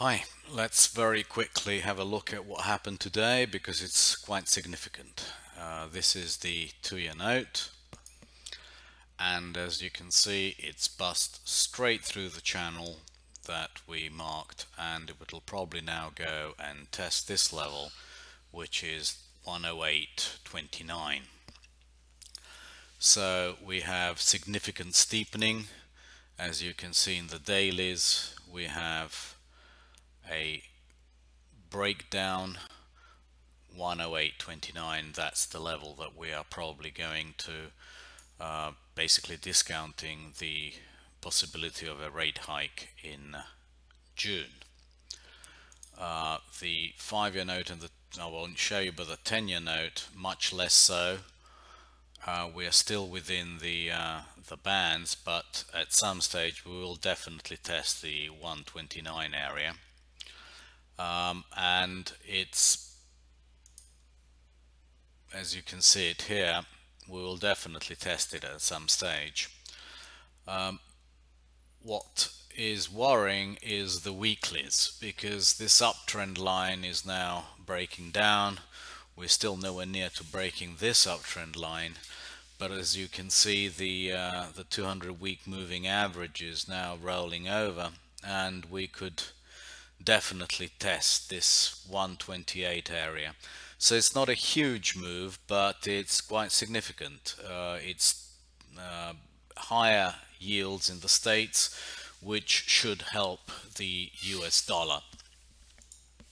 Hi, let's very quickly have a look at what happened today because it's quite significant. This is the 2-year note, and as you can see, it's bust straight through the channel that we marked, and it will probably now go and test this level, which is 108.29. So we have significant steepening. As you can see in the dailies, we have a breakdown 108.29. That's the level that we are probably going to basically discounting the possibility of a rate hike in June. The 5-year note and I won't show you, but the 10-year note much less so. We are still within the bands, but at some stage we will definitely test the 129 area, and it's, as you can see it here, we will definitely test it at some stage. What is worrying is the weeklies, because this uptrend line is now breaking down. We're still nowhere near to breaking this uptrend line, but as you can see, the 200-week moving average is now rolling over, and we could definitely test this 128 area. So it's not a huge move, but it's quite significant. It's higher yields in the States, which should help the US dollar.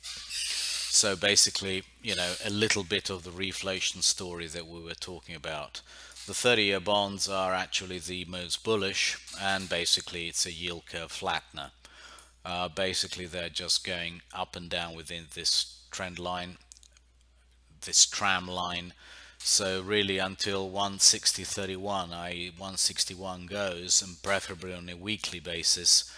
So basically, you know, a little bit of the reflation story that we were talking about. The 30-year bonds are actually the most bullish, and basically it's a yield curve flattener. Basically they're just going up and down within this trend line, this tram line. So really until 160.31, i.e. 161 goes, and preferably on a weekly basis,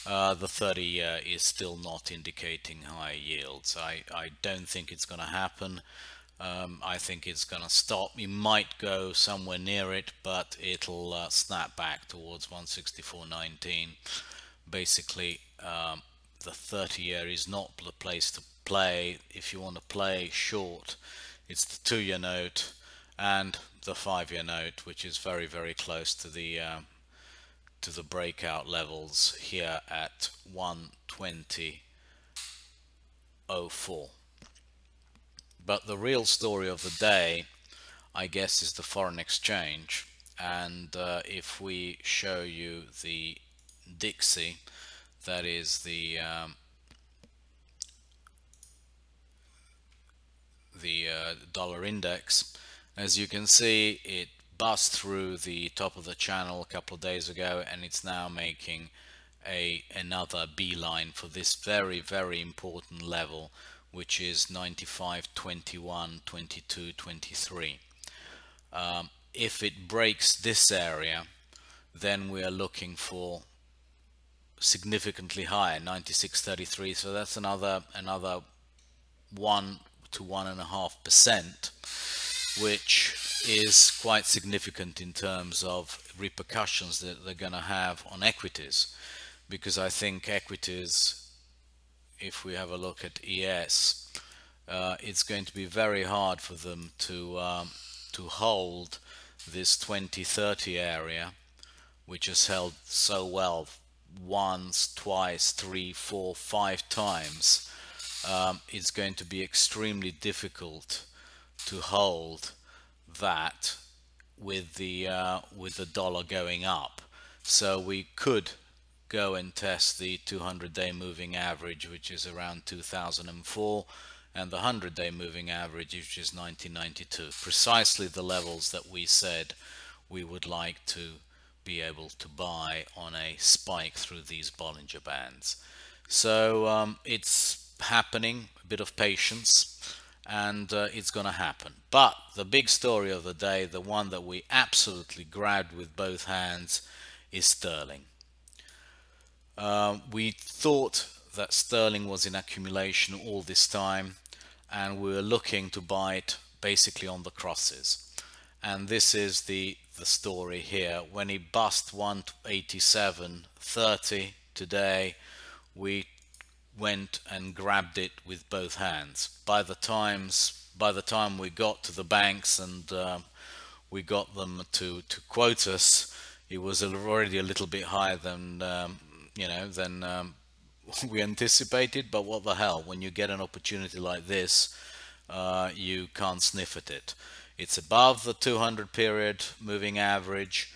the 30-year is still not indicating high yields. I don't think it's going to happen. I think it's going to stop. It might go somewhere near it, but it'll snap back towards 164.19. Basically, the 30-year is not the place to play. If you want to play short, it's the 2-year note and the 5-year note, which is very, very close to the breakout levels here at 120.04. But the real story of the day, I guess, is the foreign exchange. And if we show you the Dixie, that is the dollar index, as you can see, it bust through the top of the channel a couple of days ago, and it's now making another beeline for this very, very important level, which is 95.21, 22, 23. If it breaks this area, then we are looking for significantly higher, 96.33. So that's another 1 to 1.5%, which is quite significant in terms of repercussions that they're going to have on equities, because I think equities, if we have a look at ES, it's going to be very hard for them to hold this 2030 area, which has held so well once, twice, 3, 4, 5 times. It's going to be extremely difficult to hold that with the dollar going up. So we could go and test the 200-day moving average, which is around 2004, and the 100-day moving average, which is 1992, precisely the levels that we said we would like to be able to buy on a spike through these Bollinger Bands. So it's happening, a bit of patience, and it's going to happen. But the big story of the day, the one that we absolutely grabbed with both hands, is sterling. We thought that sterling was in accumulation all this time, and we were looking to buy it basically on the crosses. And this is the story here. When it bust 187.30 today, we went and grabbed it with both hands. By the time we got to the banks and we got them to quote us, it was already a little bit higher than we anticipated. But what the hell, when you get an opportunity like this, you can't sniff at it. It's above the 200 period moving average,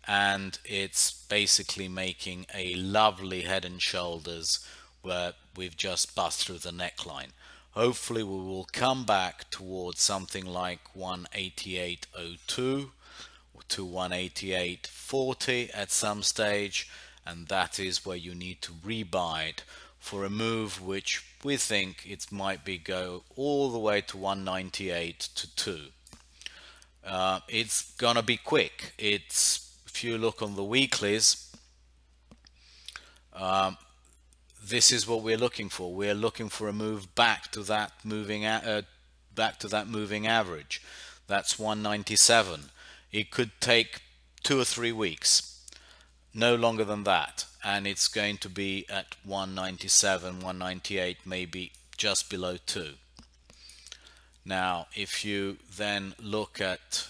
and it's basically making a lovely head and shoulders where we've just bust through the neckline. Hopefully we will come back towards something like 188.02 to 188.40 at some stage, and that is where you need to rebuy it for a move which we think it might be go all the way to 198 to 2. It's gonna be quick. If you look on the weeklies, this is what we're looking for. We're looking for a move back to that moving average. That's 197. It could take 2 or 3 weeks, no longer than that, and it's going to be at 197, 198, maybe just below 2. Now, if you then look at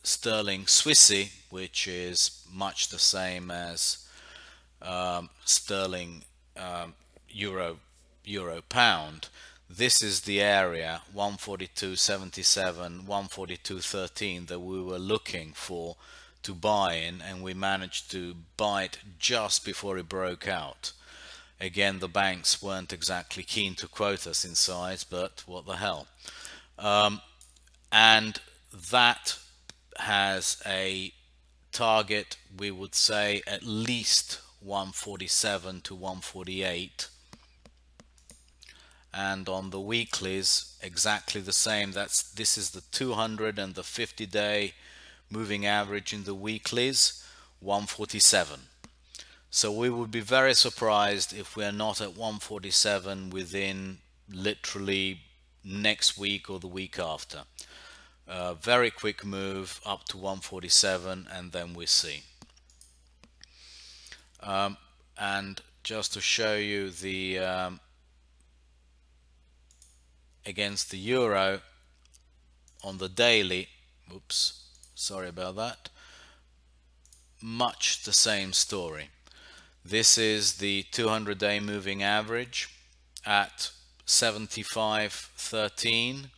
sterling Swissy, which is much the same as sterling euro pound, this is the area 142.77, 142.13 that we were looking for to buy in, and we managed to buy it just before it broke out. Again, the banks weren't exactly keen to quote us inside, but what the hell. And that has a target, we would say at least 147 to 148, and on the weeklies exactly the same. This is the 200 and the 50-day moving average in the weeklies, 147. So we would be very surprised if we are not at 147 within literally next week or the week after. Very quick move up to 147, and then we see. And just to show you the against the euro on the daily, oops, sorry about that, much the same story. This is the 200-day moving average at 75.13.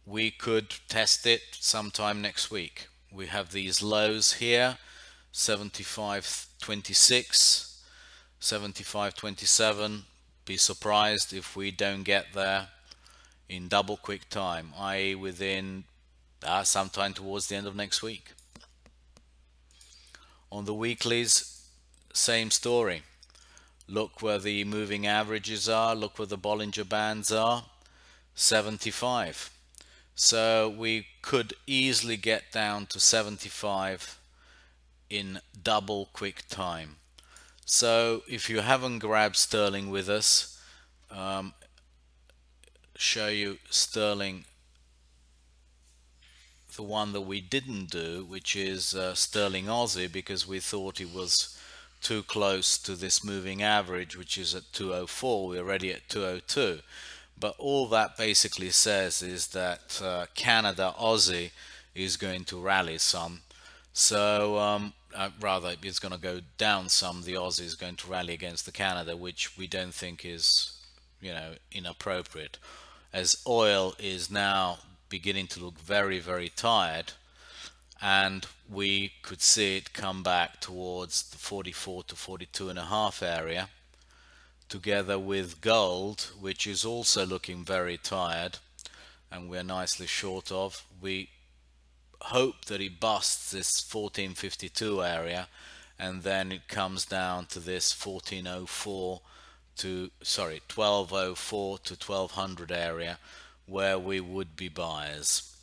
We could test it sometime next week. We have these lows here, 75.26, 75.27. Be surprised if we don't get there in double quick time, i.e. within sometime towards the end of next week. On the weeklies, same story. Look where the moving averages are, look where the Bollinger Bands are, 75. So we could easily get down to 75 in double quick time. So if you haven't grabbed sterling with us, show you sterling, the one that we didn't do, which is sterling Aussie, because we thought it was too close to this moving average, which is at 204. We're already at 202. But all that basically says is that Canada Aussie is going to rally some. So rather, it's going to go down some. The Aussie is going to rally against the Canada, which we don't think is, inappropriate, as oil is now beginning to look very, very tired, and we could see it come back towards the 44 to 42.5 area, together with gold, which is also looking very tired and we're nicely short of. We hope that it busts this 1452 area, and then it comes down to this 1204 to 1200 area, where we would be buyers.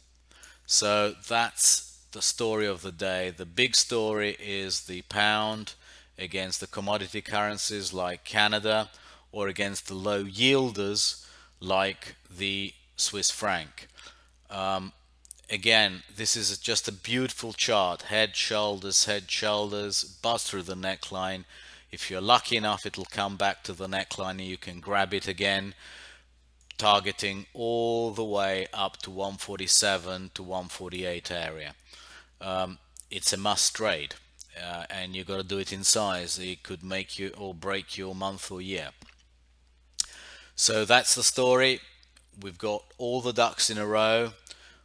So that's the story of the day. The big story is the pound against the commodity currencies like Canada, or against the low yielders like the Swiss franc. Again, this is just a beautiful chart. Head, shoulders, bust through the neckline. If you're lucky enough, it'll come back to the neckline and you can grab it again, targeting all the way up to 147 to 148 area. It's a must trade, and you got to do it in size. It could make you or break your month or year. So that's the story. We've got all the ducks in a row.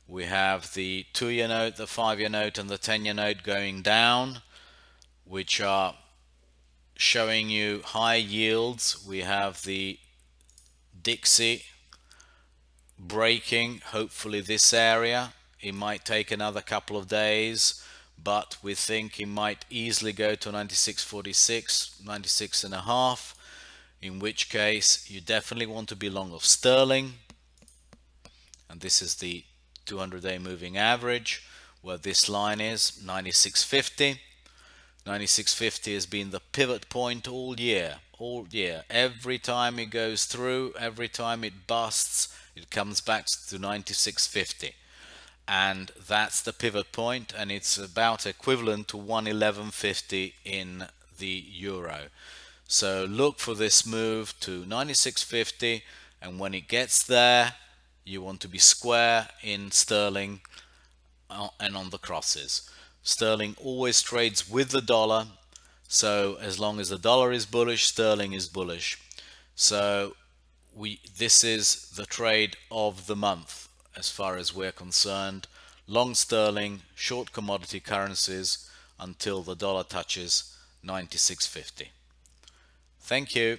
We have the 2-year note, the 5-year note, and the 10-year note going down, which are showing you high yields. We have the Dixie breaking, hopefully this area. It might take another couple of days, but we think it might easily go to 96.46, 96.5, in which case you definitely want to be long of sterling. And this is the 200-day moving average, where this line is 96.50. 96.50 has been the pivot point all year. Every time it goes through, every time it busts, it comes back to 96.50. And that's the pivot point, and it's about equivalent to 111.50 in the euro. So look for this move to 96.50, and when it gets there, you want to be square in sterling and on the crosses. Sterling always trades with the dollar, so as long as the dollar is bullish, sterling is bullish. So this is the trade of the month as far as we're concerned. Long sterling, short commodity currencies until the dollar touches 96.50. Thank you.